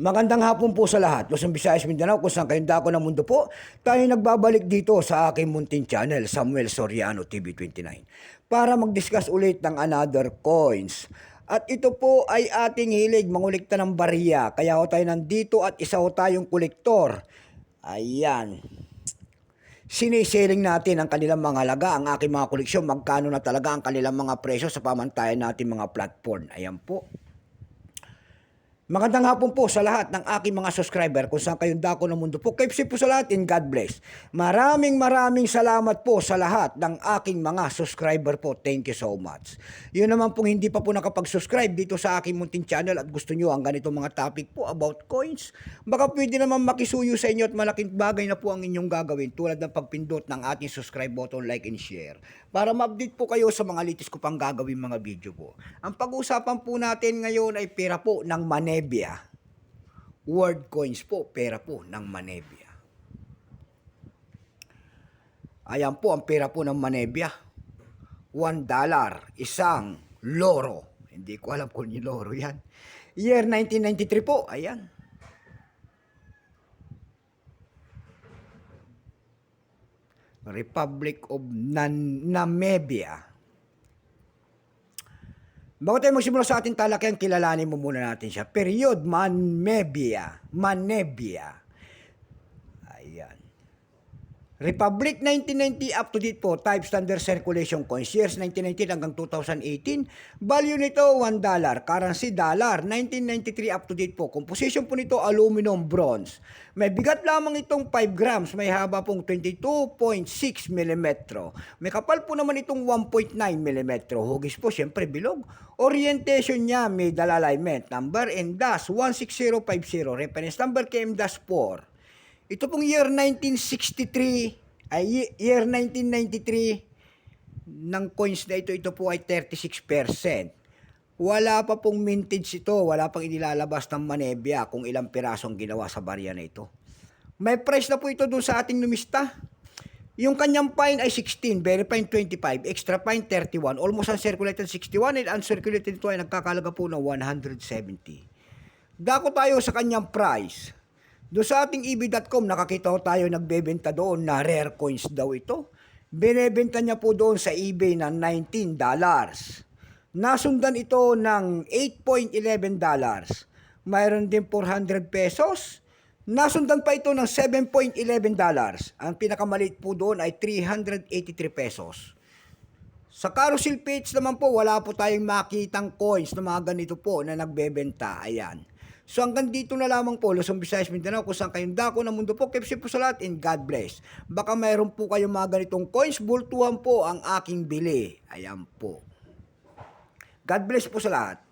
Magandang hapon po sa lahat. Luzon, Visayas, Mindanao, kung saan kayong dako ng mundo po, tayo nagbabalik dito sa aking munting channel, Samuel Soriano TV29, para mag-discuss ulit ng another coins. At ito po ay ating hilig, mangulikta ng bariya. Kaya ho tayo nandito at isa ho tayong kolektor. Ayan. Siniseling natin ang kanilang mga halaga, ang aking mga koleksyon, magkano na talaga ang kanilang mga presyo sa pamantayan natin mga platform. Ayan po. Magandang hapon po sa lahat ng aking mga subscriber kung saan kayong dako ng mundo po. Keep safe po sa lahat and God bless. Maraming salamat po sa lahat ng aking mga subscriber po. Thank you so much. Yun naman pong hindi pa po nakapag-subscribe dito sa aking munting channel at gusto nyo ang ganitong mga topic po about coins, baka pwede naman makisuyo sa inyo at malaking bagay na po ang inyong gagawin tulad ng pagpindot ng ating subscribe button, like and share para ma-update po kayo sa mga latest ko pang gagawin mga video po. Ang pag-uusapan po natin ngayon ay pera po ng Manebia. Word coins po, pera po ng Manebia. Ayan po ang pera po ng Manebia. $1, isang loro. Hindi ko alam kung yung loro yan. Year 1993 po, ayan. Republic of Namibia. Bago tayo magsimula sa ating talakayan, kilalanin mo muna natin siya. Period, Manebia. Ayan. Republic 1990 up to date po, type standard circulation coins, years 1919 hanggang 2018. Value nito $1, currency dollar. 1993 up to date po. Composition po nito aluminum bronze. May bigat lamang itong 5 grams, may haba pong 22.6 mm. May kapal po naman itong 1.9 mm. Hugis po syempre bilog. Orientation niya may dala alignment. Number and dash 16050. Reference number KM-4. Ito pong year 1963, ay year 1993 ng coins na ito po ay 36%. Wala pa pong mintage ito, wala pang inilalabas ng Manebia kung ilang pirasong ginawa sa barya na ito. May price na po ito dun sa ating numista. Yung kanyang fine ay 16, very fine 25, extra fine 31, almost uncirculated 61, and uncirculated ito ay nagkakalaga po ng 170. Dako tayo sa kanyang price. Doon sa ating eb.com, nakakita ko tayo nagbebenta doon na rare coins daw ito. Binebenta niya po doon sa eBay ng $19. Nasundan ito ng $8.11. Mayroon din 400 pesos. Nasundan pa ito ng $7.11. Ang pinakamaliit po doon ay 383 pesos. Sa carousel page naman po, wala po tayong makitang coins na mga ganito po na nagbebenta. Ayan. So hanggang dito na lamang po, Luzon, Visayas, Mindanao, kung saan kayong dako ng mundo po. Keep safe po sa lahat and God bless. Baka mayroon po kayong mga ganitong coins, bultuhan po ang aking bili. Ayan po. God bless po sa lahat.